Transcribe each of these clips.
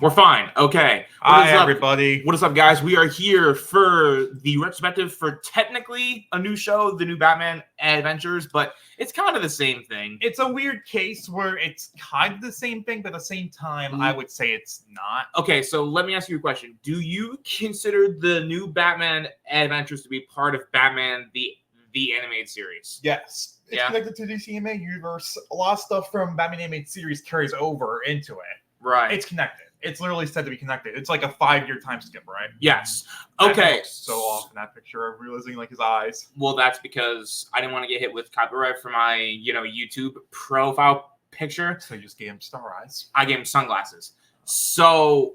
We're fine. Okay. Hi, everybody. What is up, guys? We are here for the retrospective for technically a new show, the new Batman Adventures, but it's kind of the same thing. It's a weird case where it's kind of the same thing, but at the same time, I would say it's not. Okay, so let me ask you a question. Do you consider the new Batman Adventures to be part of Batman, the animated series? Yes. It's connected to the DC animated universe. A lot of stuff from Batman animated series carries over into it. Right. It's connected. It's literally said to be connected. It's like a 5-year time skip, right? Yes. Okay. So off in that picture, I'm realizing like his eyes. Well, that's because I didn't want to get hit with copyright for my, YouTube profile picture. So you just gave him star eyes. I gave him sunglasses. So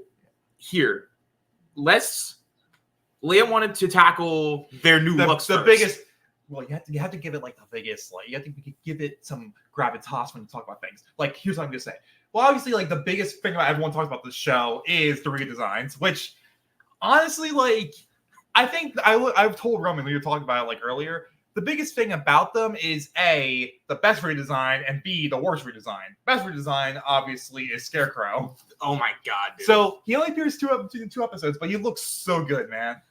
here, Liam wanted to tackle their new looks the first. biggest. Well, you have to give it like the biggest, like you have to give it some gravitas when you talk about things. Like, here's what I'm gonna say. Well, obviously, like the biggest thing that everyone talks about this show is the redesigns, which honestly, like, I think I've told Roman we were talking about it like earlier. The biggest thing about them is A, the best redesign, and B, the worst redesign. Best redesign, obviously, is Scarecrow. Oh my god, dude. So he only appears two episodes, but he looks so good, man.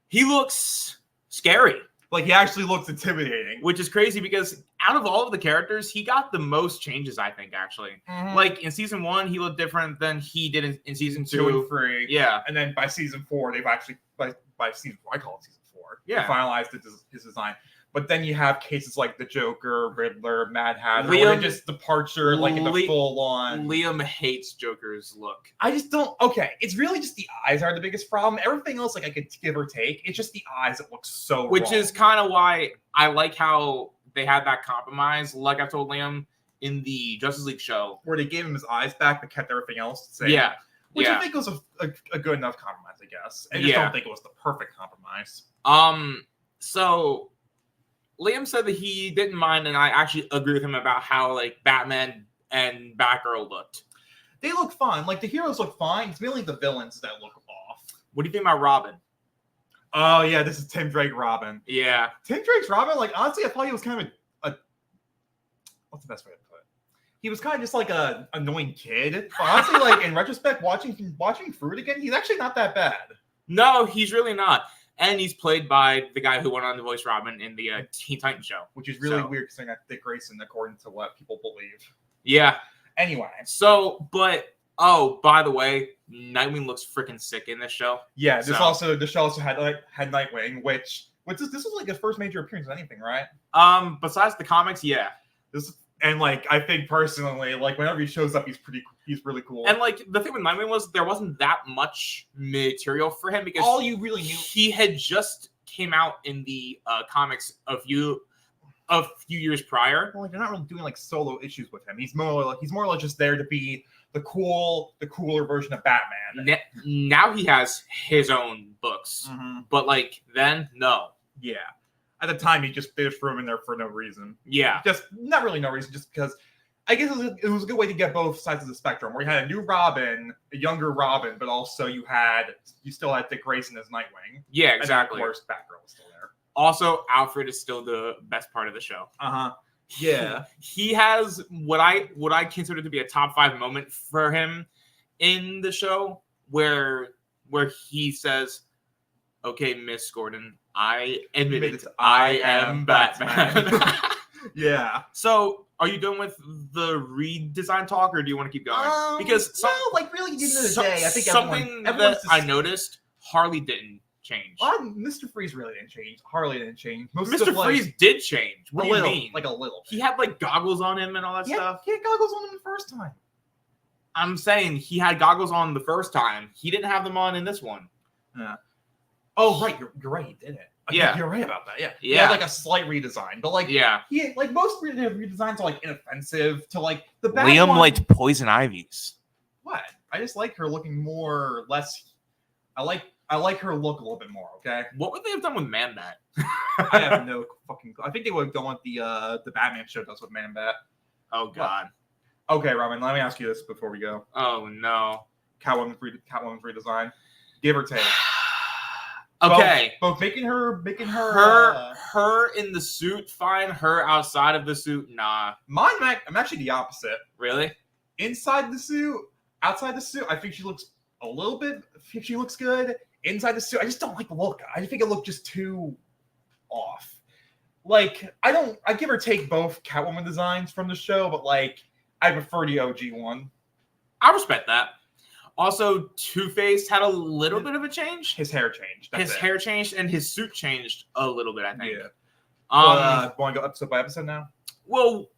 He looks scary. Like, he actually looks intimidating. Which is crazy because out of all of the characters, he got the most changes, I think, actually. Mm-hmm. Like, in Season 1, he looked different than he did in Season 2. 2 and 3. Yeah. And then by Season 4, they've actually, by Season 4, I call it Season 4, yeah, they finalized his design. But then you have cases like the Joker, Riddler, Mad Hatter, where they just departure, like in the full-on. Liam hates Joker's look. I just don't. Okay, it's really just the eyes are the biggest problem. Everything else, like I could give or take. It's just the eyes that look so. Which wrong. is kind of why I like how they had that compromise. Like I told Liam in the Justice League show, where they gave him his eyes back but kept everything else the same. Yeah, which I think was a good enough compromise, I guess. I just don't think it was the perfect compromise. So Liam said that he didn't mind, and I actually agree with him about how like Batman and Batgirl looked. They look fine. Like the heroes look fine. It's mainly the villains that look off. What do you think about Robin? Oh yeah, this is Tim Drake Robin. Yeah, Tim Drake's Robin. Like honestly, I thought he was kind of a what's the best way to put it? He was kind of just like a annoying kid. But honestly, like in retrospect, watching through it again, he's actually not that bad. No, he's really not. And he's played by the guy who went on to voice Robin in the Teen Titans show. Which is really weird considering that's Dick Grayson, according to what people believe. Yeah. Anyway. So, but, by the way, Nightwing looks freaking sick in this show. Yeah, the show also had Nightwing, which this was like his first major appearance in anything, right? Besides the comics, yeah. And like I think personally, like whenever he shows up, he's really cool. And like the thing with Nightwing was there wasn't that much material for him because all you really knew he had just came out in the comics a few years prior. Well, like they're not really doing like solo issues with him. He's more or less just there to be the cooler version of Batman. Now he has his own books, but like then no. Yeah. At the time, they just threw him in there for no reason. Yeah. Just not really no reason, just because I guess it was a good way to get both sides of the spectrum, where you had a new Robin, a younger Robin, but also you still had Dick Grayson as Nightwing. Yeah, exactly. And of course, Batgirl was still there. Also, Alfred is still the best part of the show. Yeah. He has what I consider to be a top 5 moment for him in the show where he says, "Okay, Miss Gordon, I admit it. I am Batman." Yeah. So, are you done with the redesign talk, or do you want to keep going? Because really, at the end of the day, I think something that I noticed, Harley didn't change. Mr. Freeze really didn't change. Harley didn't change. Mr. Freeze did change. What do you mean? Like a little. He had like goggles on him and all that stuff. He had goggles on him the first time. I'm saying he had goggles on the first time. He didn't have them on in this one. Yeah. Oh, right. You're right. He did it. Yeah. You're right about that. Yeah. Yeah. He had like a slight redesign. But like, yeah. Most redesigns are like inoffensive to like the bad Liam one. liked Poison Ivy's. What? I just like her looking more less. I like her look a little bit more, okay? What would they have done with Man-Bat? I have no fucking I think they would have gone with the Batman show does with Man-Bat. Oh god. Okay, Robin, let me ask you this before we go. Oh no. Catwoman's redesign. Give or take. Okay. Both making her in the suit, fine. Her outside of the suit, nah. I'm actually the opposite. Really? Inside the suit, outside the suit, I think she looks a little bit. She looks good inside the suit. I just don't like the look. I think it looked just too off. Like, I give or take both Catwoman designs from the show, but like, I prefer the OG one. I respect that. Also, Two-Face had a little bit of a change. His hair changed. His hair changed, and his suit changed a little bit, I think. Yeah. Want to go episode by episode now? Well,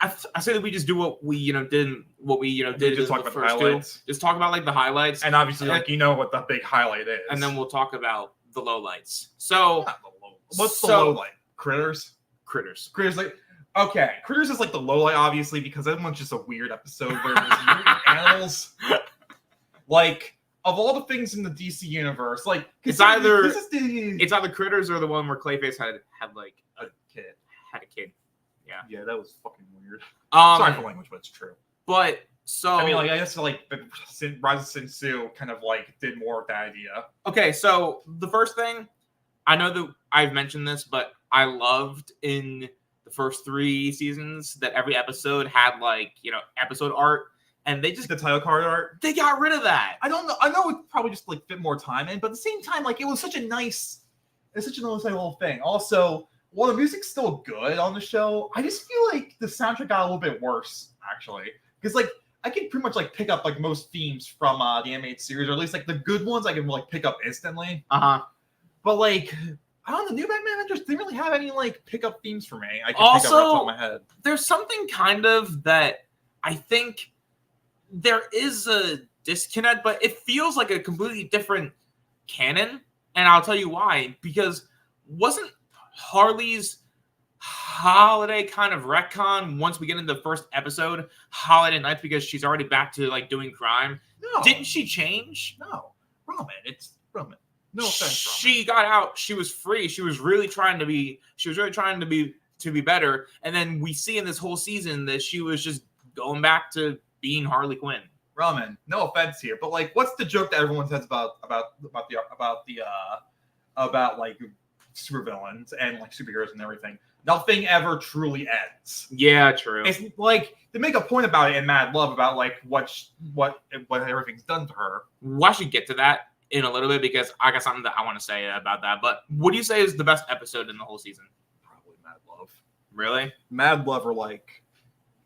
I say that we just do what we did in just talk about the highlights. Just talk about like the highlights, and obviously like what the big highlight is, and then we'll talk about the lowlights. So, what's the lowlight? Critters. Like, okay, Critters is like the lowlight, obviously, because that one's just a weird episode where there's animals. Like, of all the things in the DC universe, like it's either Critters or the one where Clayface had like a kid. Had a kid. Yeah, that was fucking weird. Sorry for language, but it's true. But so I mean, like, I guess like Rise of Sin Tzu kind of like did more of that idea. Okay, so the first thing, I know that I've mentioned this, but I loved in the first 3 seasons that every episode had like episode art, and they just the title card art. They got rid of that. I don't know. I know it probably just like fit more time in, but at the same time, like it was such a nice little thing. Also, while the music's still good on the show, I just feel like the soundtrack got a little bit worse, actually. Because, like, I can pretty much, like, pick up, like, most themes from the animated series, or at least, like, the good ones I can, like, pick up instantly. Uh-huh. But, like, I don't know, the new Batman Adventures didn't really have any, like, pickup themes for me. I can pick up right off the top of my head. There's something kind of that I think there is a disconnect, but it feels like a completely different canon. And I'll tell you why. Because wasn't Harley's holiday kind of retcon once we get into the first episode Holiday Nights because she's already back to like doing crime? No. Didn't she change? No. Roman. It's Roman. No offense, she got out. She was free. She was really trying to be better. And then we see in this whole season that she was just going back to being Harley Quinn. Roman, no offense here, but like, what's the joke that everyone says about like supervillains and like superheroes and everything? Nothing ever truly ends. Yeah, true. It's like they make a point about it in Mad Love about like what everything's done to her. Well, I should get to that in a little bit because I got something that I want to say about that. But what do you say is the best episode in the whole season? Probably Mad Love. Really? Mad Love, or like,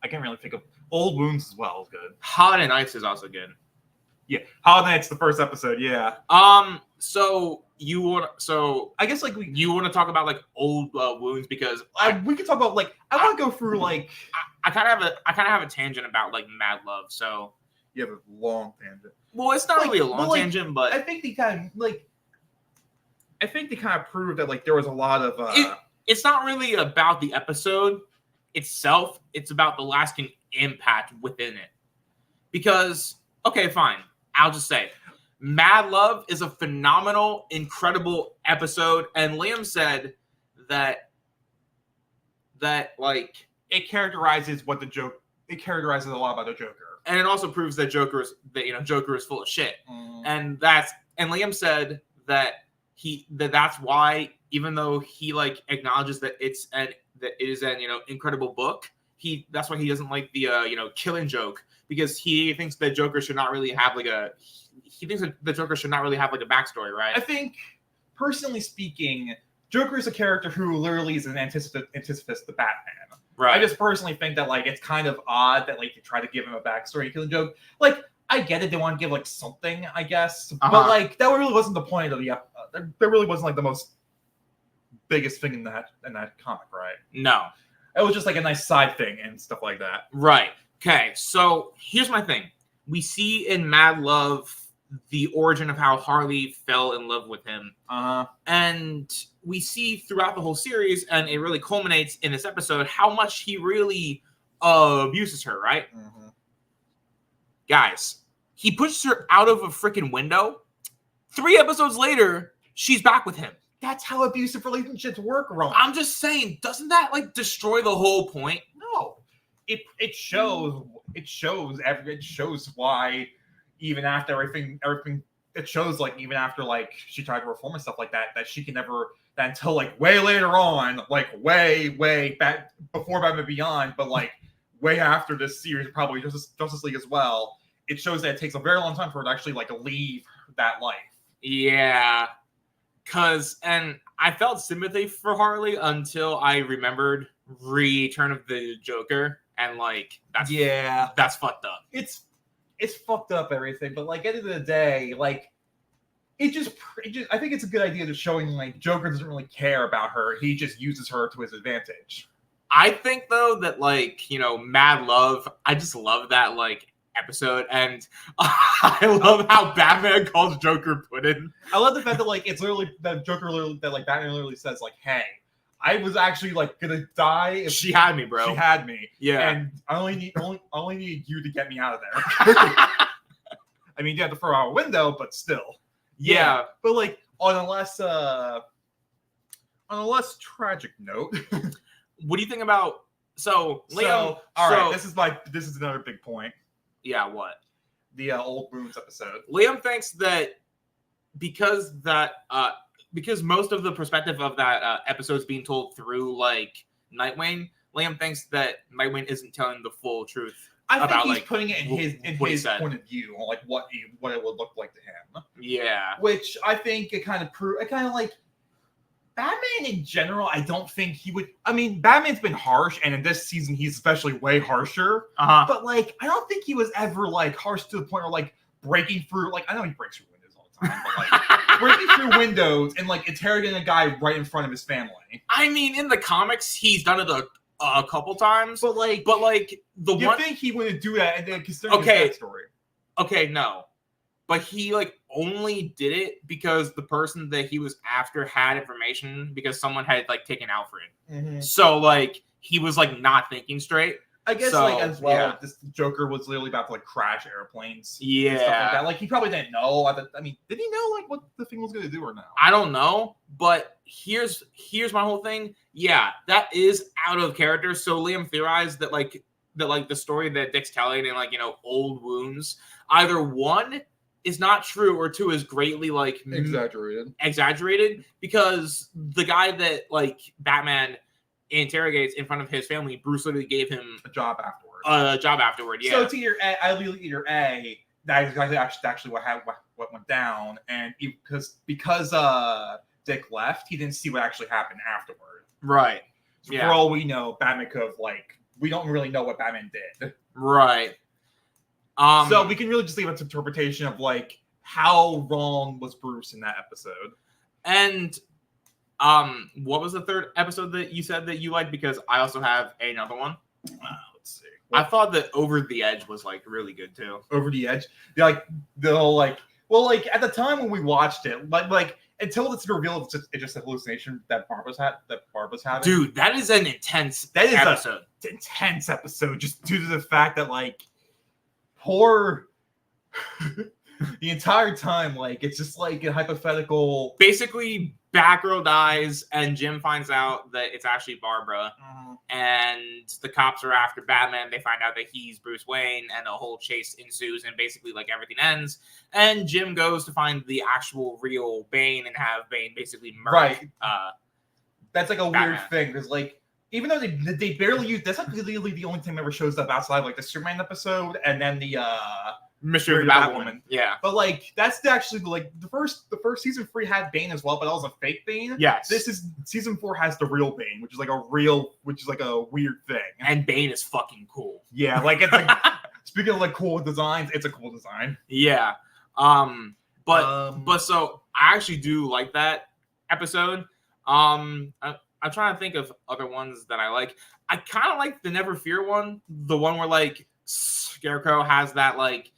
I can't really think of Old Wounds as well is good. Holiday Nights is also good. Yeah, Holiday Nights, the first episode. Yeah. So you want I guess like you want to talk about like Old Wounds because we can talk about like I want to go through like I kind of have a tangent about like Mad Love. So you have a long tangent. Well, it's not really a long tangent, but I think they kind of proved that like there was a lot of it's not really about the episode itself. It's about the lasting impact within it. Because okay, fine. I'll just say Mad Love is a phenomenal, incredible episode, and Liam said that like it characterizes a lot about the Joker, and it also proves that Joker is full of shit, and Liam said that that's why, even though he like acknowledges that it is an incredible book, that's why he doesn't like the killing joke, because he thinks that Joker should not really have like a backstory, right? I think, personally speaking, Joker is a character who literally is an antithesis to Batman. Right. I just personally think that like it's kind of odd that like you try to give him a backstory, killing joke. Like, I get it, they want to give like something, I guess, but like that really wasn't the point of the episode. That really wasn't like the most biggest thing in that comic, right? No. It was just like a nice side thing and stuff like that. Right. Okay, so here's my thing. We see in Mad Love the origin of how Harley fell in love with him. And we see throughout the whole series, and it really culminates in this episode, how much he really abuses her, right? Mm-hmm. Guys, he pushes her out of a freaking window. 3 episodes later, she's back with him. That's how abusive relationships work, Ron. I'm just saying, doesn't that like destroy the whole point? No. It shows why even after everything it shows like even after like she tried to reform and stuff like that she can never, that until like way later on, like way back before Batman Beyond, but like way after this series, probably Justice League as well, it shows that it takes a very long time for her to actually like leave that life. Yeah. And I felt sympathy for Harley until I remembered Return of the Joker, and like that's fucked up. It's fucked up everything, but like at the end of the day, like it just I think it's a good idea to showing like Joker doesn't really care about her. He just uses her to his advantage. I think though that like, Mad Love, I just love that like episode, and I love how Batman calls Joker Puddin'. I love the fact that like it's literally that Joker literally that like Batman literally says like, "Hey, I was actually like gonna die if She had me, bro. She had me. Yeah. And I only need you to get me out of there." I mean, you have to throw out a window, but still. Yeah. But like on a less tragic note. What do you think about Liam? All right, this is another big point. Yeah, what? The old wounds episode. Liam thinks that because most of the perspective of that episode is being told through like Nightwing, Liam thinks that Nightwing isn't telling the full truth. I think he's like, putting it in his point of view on like what it would look like to him. Yeah. Which I think it kind of like Batman in general, I don't think he would. I mean, Batman's been harsh, and in this season, he's especially way harsher. But like, I don't think he was ever like harsh to the point of like breaking through. Like, I know he breaks through windows all the time, but like breaking through windows and like interrogating a guy right in front of his family. I mean, in the comics, he's done it a couple times. But like you think he wouldn't do that, and then considering his backstory. Okay, no. But he like only did it because the person that he was after had information because someone had like taken Alfred. Mm-hmm. So like he was like not thinking straight. I guess like as well, like, this Joker was literally about to like crash airplanes. Yeah. And stuff like that. Like he probably didn't know. I mean, did he know like what the thing was gonna do or no? I don't know. But here's my whole thing. Yeah, that is out of character. So Liam theorized that like the story that Dick's telling in like old wounds, either one is not true or two is greatly like exaggerated because the guy that like Batman interrogates in front of his family, Bruce literally gave him a job afterward. Yeah. So to your A, that is actually what went down, and because Dick left, he didn't see what actually happened afterward. Right. So for all we know, Batman could have we don't really know what Batman did. Right. So we can really just leave it to interpretation of like how wrong was Bruce in that episode. And what was the third episode that you said that you liked? Because I also have another one. Let's see. I thought that Over the Edge was like really good too. Over the Edge, at the time when we watched it, like until it's revealed it's just a hallucination that Barbara's having. Dude, that is an intense episode. Intense episode, just due to the fact that like poor the entire time, like it's just like a hypothetical. Basically, Batgirl dies, and Jim finds out that it's actually Barbara, and the cops are after Batman. They find out that he's Bruce Wayne, and a whole chase ensues, and basically like everything ends. And Jim goes to find the actual real Bane and have Bane basically murder. Right. That's like a Batman. Weird thing because like even though they barely use that's like literally the only time that ever shows up outside of like the Superman episode and then the Mystery of the Batwoman. Yeah. But like that's actually like the first season 3 had Bane as well, but that was a fake Bane. Yes. This is season 4 has the real Bane, which is like a weird thing. And Bane is fucking cool. Yeah, like it's like speaking of like cool designs, it's a cool design. Yeah. But so I actually do like that episode. I'm trying to think of other ones that I like. I kind of like the Never Fear one, the one where like Scarecrow has that like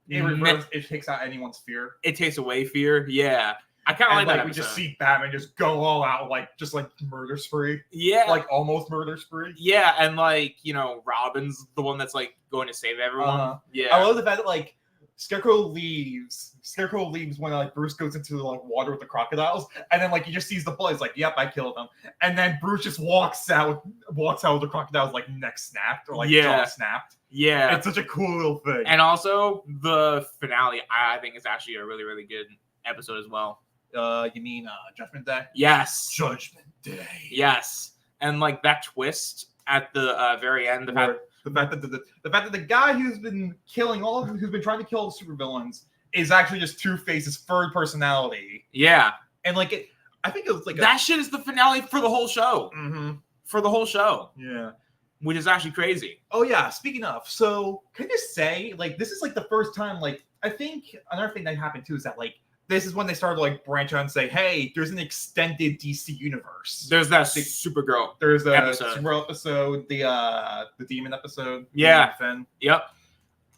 it takes out anyone's fear. It takes away fear. Yeah, I kind of like that episode. We just see Batman just go all out, like just like murder spree. Yeah, like almost murder spree. Yeah, and like Robin's the one that's like going to save everyone. Yeah, I love the fact that like Scarecrow leaves when like Bruce goes into the like water with the crocodiles, and then like he just sees the blood. He's like, "Yep, I killed them." And then Bruce just walks out with the crocodile's like neck snapped or like jaw snapped. Yeah, it's such a cool little thing. And also the finale, I think, is actually a really really good episode as well. You mean Judgment Day? Yes, Judgment Day. Yes, and like that twist at the very end, the The fact that the guy who's been killing who's been trying to kill the supervillains is actually just Two-Face's third personality. Yeah. And like I think it was like that shit is the finale for the whole show. Mm-hmm. For the whole show. Yeah. Which is actually crazy. Oh yeah, speaking of, so can I just say, like, this is like the first time, like, I think another thing that happened too is that like this is when they started to like branch out and say, hey, there's an extended DC universe. There's that Supergirl. There's a episode. Supergirl episode, the demon episode. Yeah. Finn. Yep.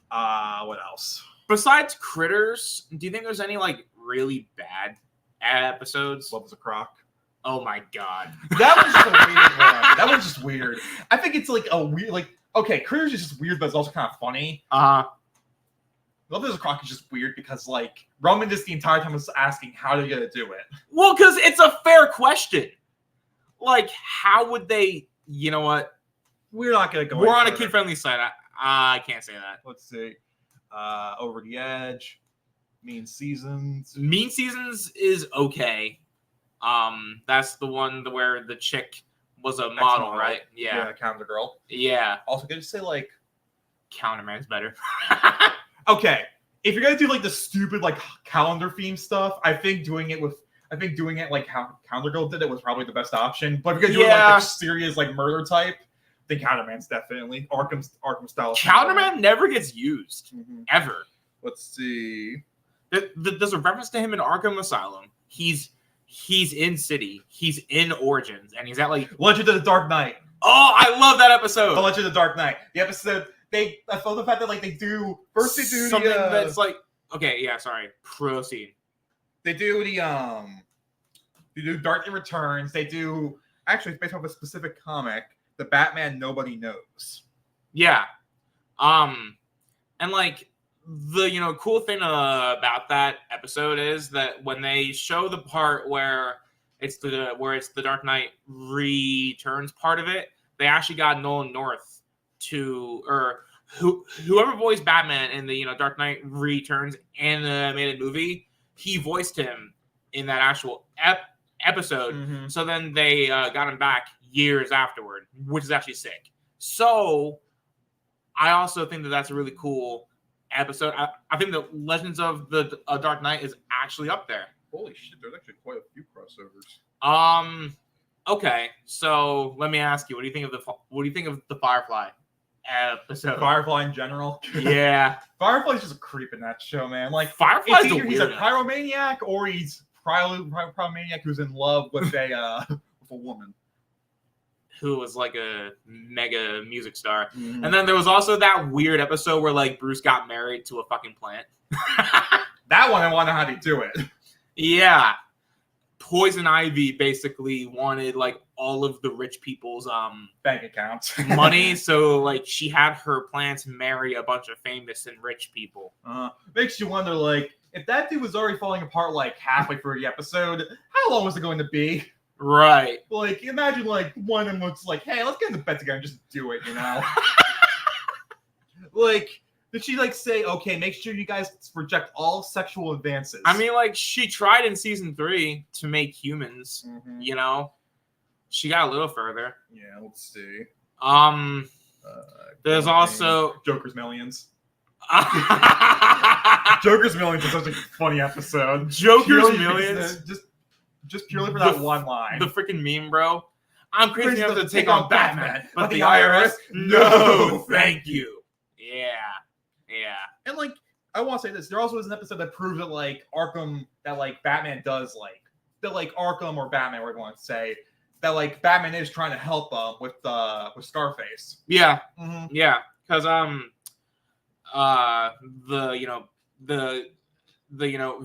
What else? Besides Critters, do you think there's any like really bad episodes? Love is a Croc. Oh my god. That was just a weird one. That was just weird. I think it's like a weird, like, okay, Critters is just weird, but it's also kind of funny. Love is a Croc is just weird because, like, Roman just the entire time was asking, how are you going to do it? Well, because it's a fair question. Like, how would they, you know what? We're not going to go. We're on a kid-friendly site. I can't say that. Let's see. Over the Edge. Mean Seasons. Mean Seasons is okay. That's the one where the chick was a model, right? Yeah, Counter Girl. Yeah. Also, can I just say, like, Counterman's better. Okay, if you're gonna do like the stupid like calendar theme stuff, I think doing it like how Counter Girl did it was probably the best option. But if you're gonna do it like the serious like murder type, I think Counterman's definitely Arkham style. Counterman never gets used ever. Let's see. There's a reference to him in Arkham Asylum. He's in City. He's in Origins, and he's at like Legend of the Dark Knight. Oh, I love that episode. The Legend of the Dark Knight. The episode. I love the fact that like they do something that's like okay, yeah, sorry. Proceed. They do Dark Knight Returns. They do actually it's based off a specific comic, the Batman Nobody Knows. Yeah. And like the cool thing about that episode is that when they show the part where it's the Dark Knight Returns part of it, they actually got Nolan North whoever voiced Batman in the Dark Knight Returns animated movie, he voiced him in that actual episode. Mm-hmm. So then they got him back years afterward, which is actually sick. So I also think that that's a really cool episode. I think the Legends of the Dark Knight is actually up there. Holy shit, there's actually quite a few crossovers. Okay, so let me ask you, what do you think of the Firefly episode? Firefly in general? Yeah. Firefly's just a creep in that show, man. Like Firefly's either he's a pyromaniac or he's pyromaniac who's in love with a woman. Who was like a mega music star. Mm. And then there was also that weird episode where like Bruce got married to a fucking plant. That one I wonder how they do it. Yeah. Poison Ivy basically wanted like all of the rich people's bank accounts money, so like she had her plants marry a bunch of famous and rich people. Makes you wonder, like, if that dude was already falling apart like halfway through the episode, how long was it going to be? Right. Like, imagine like one of them was like, "Hey, let's get in the bed together and just do it," Like. Did she like say, okay, make sure you guys reject all sexual advances? I mean, like she tried in season 3 to make humans. Mm-hmm. She got a little further. Yeah, let's see. There's also Joker's Millions. Joker's Millions is such a funny episode. Joker's Millions, just purely for that one line. The freaking meme, bro. I'm crazy enough to take on Batman, but the IRS, no, thank you. Yeah. Yeah. And like I want to say this, there also is an episode that proves that like Arkham that like Batman does like that like Arkham or Batman, we're going to say that like Batman is trying to help with Scarface. Yeah. Mm-hmm. Yeah. Because the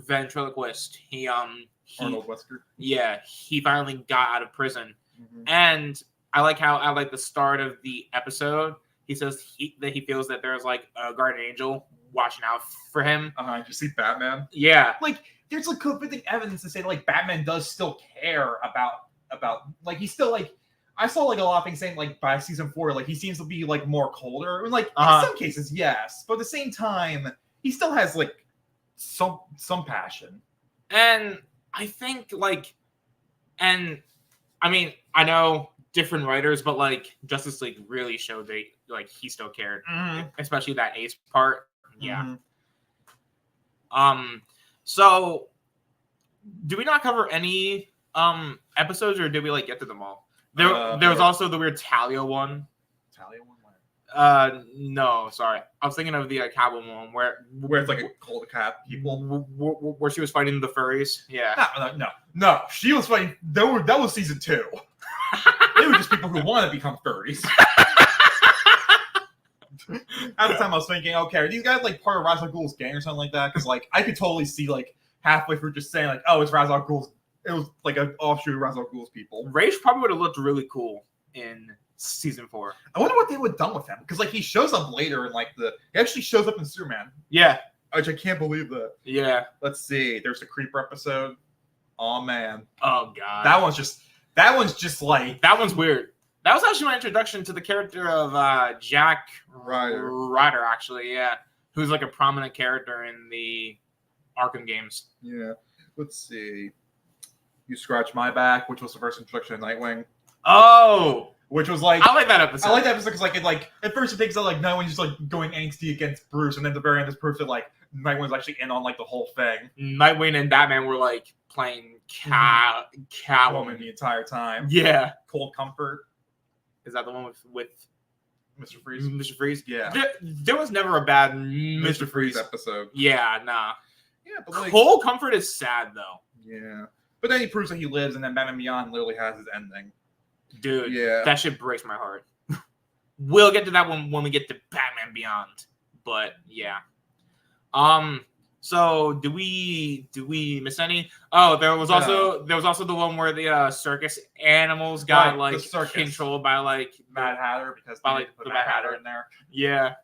ventriloquist, he Arnold Wesker. Yeah, he finally got out of prison. Mm-hmm. And I like how at like the start of the episode he says that he feels that there's like a guardian angel watching out for him. Did you see Batman? Yeah. Like there's like conflicting evidence to say that, like Batman does still care about like he's still like I saw like a lot of things saying like by season 4 like he seems to be like more colder. And like in some cases yes, but at the same time he still has like some passion. And I think like I mean I know different writers, but like Justice League really showed like he still cared, Mhm. especially that Ace part. Yeah. Mhm. So do we not cover any episodes, or did we like get to them all? There was also the weird Talia one. Talia one? No, sorry. I was thinking of the Catwoman one where it's like a cult of cat people. Where she was fighting the furries. Yeah. No. She was fighting. That was season 2. They were just people who want to become furries. At the time, I was thinking, okay, are these guys like part of Ra's al Ghul's gang or something like that? Because like I could totally see like halfway through just saying like, oh, it's Ra's al Ghul's. It was like an offshoot of Ra's al Ghul's people. Ra's probably would have looked really cool in season 4. I wonder what they would have done with him, because like he shows up later in like he actually shows up in Superman. Yeah. Which I can't believe that. Yeah. Let's see. There's the Creeper episode. Oh man. Oh god. That one's just like, that one's weird. That was actually my introduction to the character of Jack Ryder, actually, yeah. Who's like a prominent character in the Arkham games. Yeah. Let's see. You Scratch My Back, which was the first introduction of Nightwing. Oh! Which was like, I like that episode. I like that episode because like at first it thinks that like Nightwing's just like going angsty against Bruce, and then at the very end it's proof that like Nightwing's actually in on like the whole thing. Nightwing and Batman were like playing Catwoman the entire time. Yeah. Cold Comfort. Is that the one with Mr. Freeze? Mr. Freeze? Yeah. There was never a bad Mr. Freeze episode. Yeah, nah. Yeah, but like, Cold Comfort is sad though. Yeah. But then he proves that he lives, and then Batman Beyond literally has his ending. Dude, yeah, that shit breaks my heart. We'll get to that one when we get to Batman Beyond. But yeah. So do we miss any? Oh, there was also the one where the circus animals got like controlled by like Mad Hatter, because by like the Mad Hatter in there. Yeah.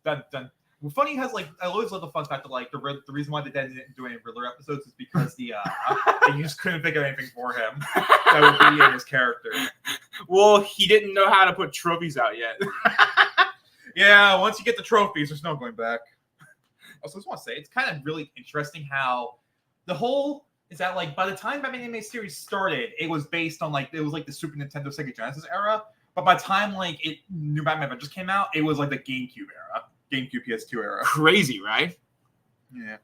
Dun. Well, funny has like I always love the fun fact that like the reason why they didn't do any Riddler episodes is because they just couldn't think of anything for him that would be in his character. Well, he didn't know how to put trophies out yet. Yeah, once you get the trophies, there's no going back. Also, I just want to say it's kind of really interesting how the whole is that like by the time Batman Animated Series started, it was based on like the Super Nintendo, Sega Genesis era, but by the time like New Batman Adventures came out, it was like the GameCube era. GameCube PS2 era. Crazy, right? Yeah.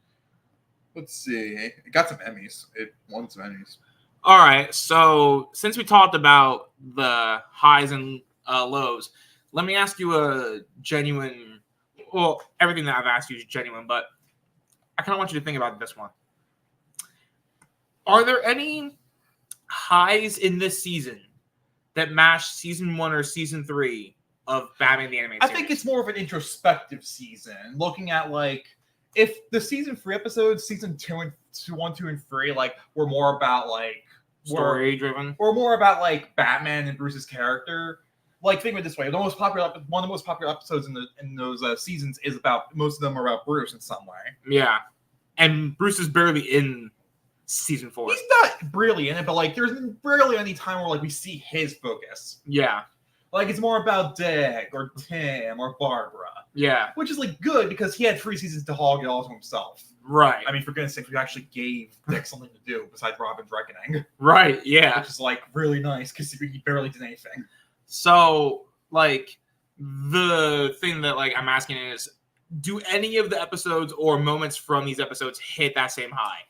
Let's see. It got some Emmys. It won some Emmys. All right. So since we talked about the highs and lows, let me ask you a genuine. Well, everything that I've asked you is genuine, but I kind of want you to think about this one. Are there any highs in this season that match season 1 or season 3 of Batman the Animated Series? I think it's more of an introspective season, looking at like if the season 3 episodes, season 1, 2, and 3, like were more about like story driven, or more about like Batman and Bruce's character. Like think of it this way: one of the most popular episodes in those seasons is about most of them are about Bruce in some way. Yeah, and Bruce is barely in season 4. He's not really in it, but like there's barely any time where like we see his focus. Yeah. Like, it's more about Dick or Tim or Barbara. Yeah. Which is, like, good because he had 3 seasons to hog it all to himself. Right. I mean, for goodness sake, we actually gave Dick something to do besides Robin's Reckoning. Right, yeah. Which is, like, really nice because he barely did anything. So, like, the thing that, like, I'm asking is, do any of the episodes or moments from these episodes hit that same high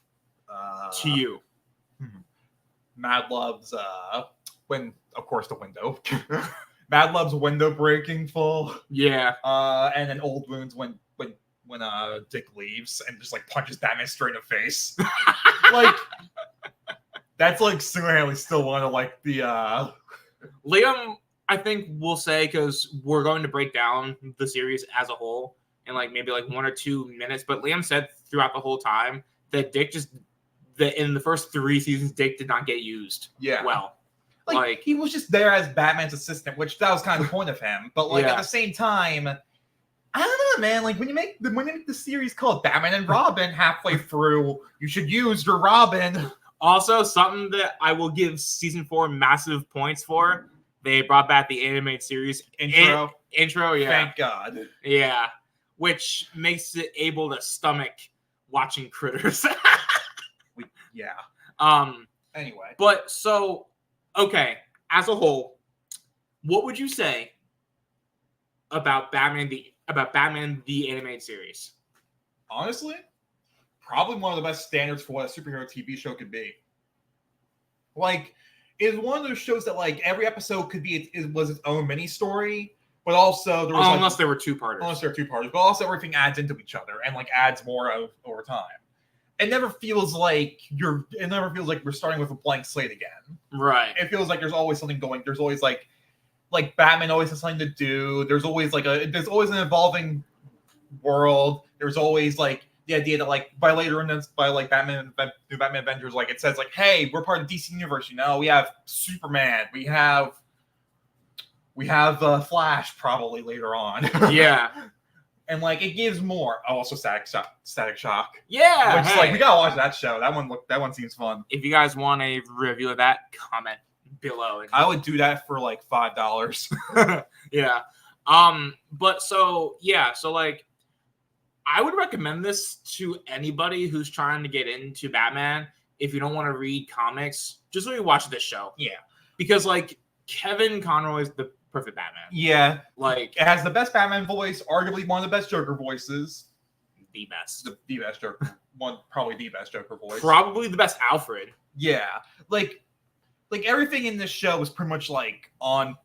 to you? Mad Love's, when, of course, the window. Mad Love's window breaking full. Yeah. And then Old Wounds when Dick leaves and just like punches Batman straight in the face. Like that's like single-handedly still one of like the Liam, I think we'll say, because we're going to break down the series as a whole in like maybe like 1 or 2 minutes, but Liam said throughout the whole time that in the first 3 seasons, Dick did not get used well. Like he was just there as Batman's assistant, which that was kind of the point of him. But like at the same time, I don't know, man. Like when you make the series called Batman and Robin halfway through, you should use your Robin. Also, something that I will give season 4 massive points for, they brought back the animated series intro. Yeah, thank God. Yeah, which makes it able to stomach watching Critters. Anyway, but so. Okay, as a whole, what would you say about Batman the animated series? Honestly, probably one of the best standards for what a superhero TV show could be. Like, it's one of those shows that like every episode could be it was its own mini story, but also there was Unless there were two-parters. Unless there are two parts, but also everything adds into each other and like adds more over time. It never feels like we're starting with a blank slate again. Right. It feels like there's always something going. There's always like Batman always has something to do. There's always an evolving world. There's always like the idea that like by like Batman New Batman Adventures, like it says like, hey, we're part of DC Universe, you know, we have Superman, we have Flash probably later on. Yeah. And like it gives more. Oh, also Static Shock. Yeah. Which like we gotta watch that show. That one seems fun. If you guys want a review of that, comment below. I would do that for like $5. Yeah. But so like I would recommend this to anybody who's trying to get into Batman. If you don't want to read comics, just really watch this show. Yeah. Because like Kevin Conroy is the perfect Batman. Yeah. Like it has the best Batman voice, arguably one of the best Joker voices. The best. The best Joker. Probably the best Joker voice. Probably the best Alfred. Yeah. Like everything in this show was pretty much like on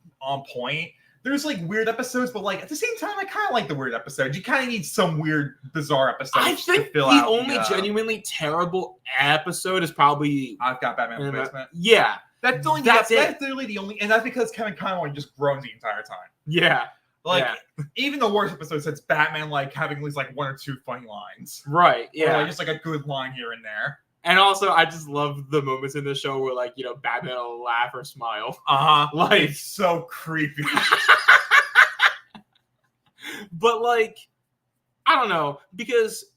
point. There's like weird episodes, but like at the same time, I kind of like the weird episodes. You kind of need some weird, bizarre episodes. I think to fill the out only genuinely terrible episode is probably I've Got Batman in the Basement. Yeah, that's literally the only, and that's because Kevin Conroy just groans the entire time. Yeah, like even the worst episode says Batman like having at least like one or two funny lines. Right. Yeah, or, like, just like a good line here and there. And also, I just love the moments in the show where, like, you know, Batman will laugh or smile. Like, it's so creepy. But, like, I don't know, because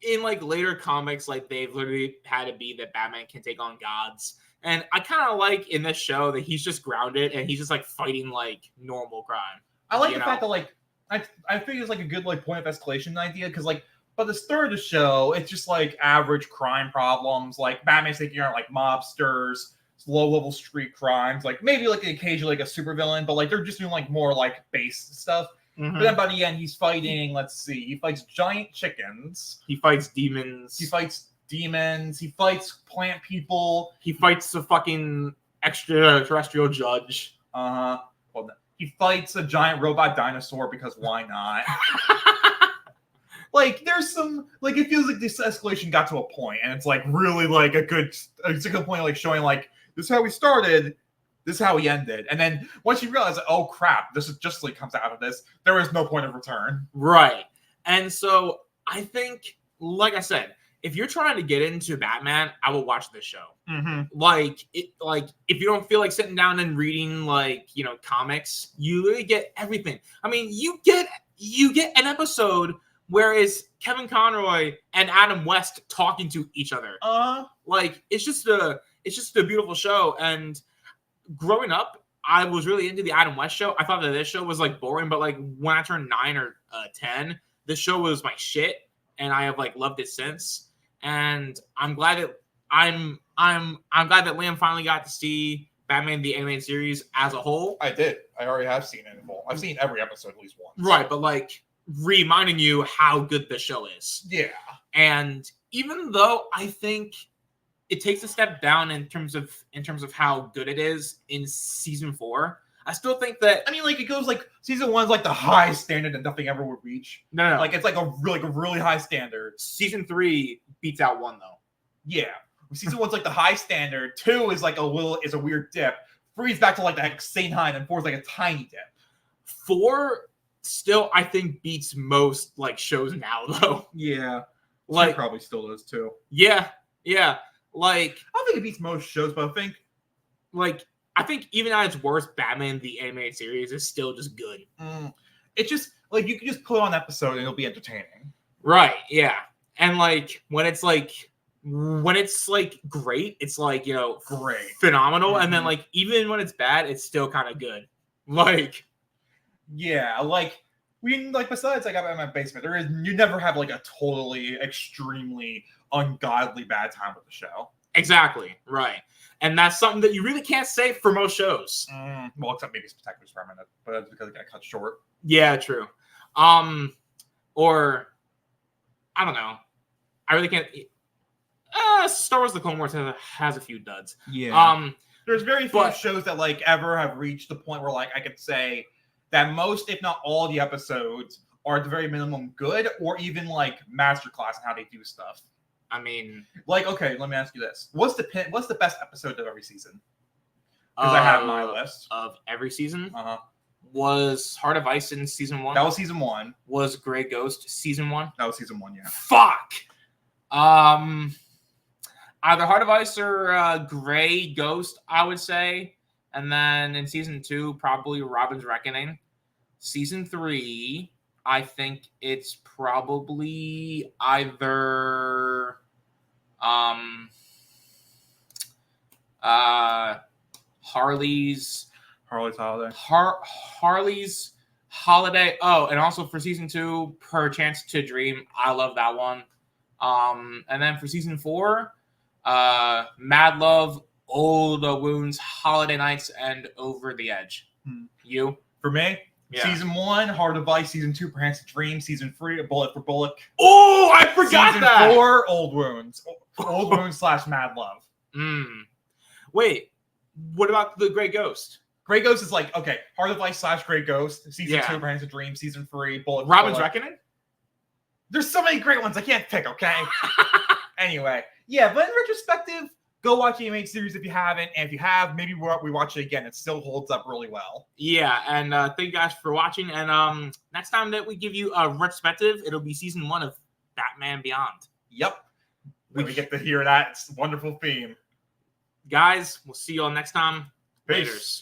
in, like, later comics, like, they've literally had it be that Batman can take on gods. And I kind of like in this show that he's just grounded and he's just, like, fighting, like, normal crime. I like the fact that, like, I think it's, like, a good, like, point of escalation idea, because, like, but the start of the show, it's just like average crime problems. Like Batman's taking out like mobsters, low-level street crimes, like maybe like occasionally like a supervillain, but like they're just doing like more like base stuff. Mm-hmm. But then by the end, he's fighting. Let's see, he fights giant chickens. He fights demons. He fights plant people. He fights the fucking extraterrestrial judge. Well, he fights a giant robot dinosaur because why not? Like, there's some, like, it feels like this escalation got to a point, and it's, like, really, like, it's a good point, like, showing, like, this is how we started, this is how we ended. And then, once you realize, oh, crap, this is Justice League comes out of this, there is no point of return. Right. And so, I think, like I said, if you're trying to get into Batman, I will watch this show. Mm-hmm. Like, if you don't feel like sitting down and reading, like, you know, comics, you literally get everything. I mean, you get an episode where is Kevin Conroy and Adam West talking to each other. Like it's just a beautiful show. And growing up, I was really into the Adam West show. I thought that this show was like boring, but like when I turned 9 or 10, this show was my shit, and I have like loved it since. And I'm glad that I'm glad that Liam finally got to see Batman the Animated Series as a whole. I did. I already have seen it in full. I've seen every episode at least once. Right, but like reminding you how good the show is. Yeah. And even though I think it takes a step down in terms of how good it is in season 4, I still think that, I mean, like it goes like season 1's like the high standard that nothing ever would reach. No. Like it's like a really high standard. Season 3 beats out 1 though. Yeah. Season 1's like the high standard. 2 is like a weird dip. 3 is back to like the insane high, and 4 is like a tiny dip. 4 still, I think, beats most like shows now though. Yeah, like probably still does too. Yeah. Like I don't think it beats most shows, but I think even at its worst, Batman the Animated Series is still just good. It's just like you can just put on an episode and it'll be entertaining. Right? Yeah, and like when it's like great, it's like, you know, great, phenomenal, and then like even when it's bad, it's still kind of good. Like. Yeah, like besides I Got Batman in my Basement, you never have like a totally extremely ungodly bad time with the show. Exactly, right. And that's something that you really can't say for most shows. Well, except maybe Spectacular Spider-Man, but that's because it got cut short. Yeah, true. Or I don't know. I really can't. Star Wars: The Clone Wars has a few duds. Yeah. There's very few shows that like ever have reached the point where like I could say that most, if not all, the episodes are at the very minimum good, or even like masterclass in how they do stuff. I mean, like, okay, let me ask you this: what's the best episode of every season? Because I have my list of every season. Uh-huh. Was Heart of Ice in season 1? That was season 1. Was Grey Ghost season 1? That was season 1. Yeah. Fuck. Either Heart of Ice or Grey Ghost, I would say. And then in season 2, probably Robin's Reckoning. Season 3, I think it's probably either Harley's Holiday. Harley's Holiday. Oh, and also for season 2, Per Chance to Dream. I love that one. And then for season 4, Mad Love, Old Wounds, Holiday Nights, and Over the Edge. You? For me? Yeah. Season 1, Heart of Ice. Season 2, Perhaps a Dream. Season 3, Bullet for Bullock. Oh, I forgot that! Season 4, Old Wounds. Old Wounds / Mad Love. Wait, what about the Grey Ghost? Grey Ghost is like, okay, Heart of Ice / Grey Ghost. Season 2, Perhaps a Dream. Season 3, Bullet for Robin's Bullock. Reckoning? There's so many great ones I can't pick, okay? Anyway, yeah, but in retrospective, go watch the animated series if you haven't, and if you have, maybe we watch it again. It still holds up really well. Yeah, and thank you guys for watching. And next time that we give you a retrospective, it'll be season 1 of Batman Beyond. Yep, we get to hear that wonderful theme. Guys, we'll see you all next time. Peace. Laters.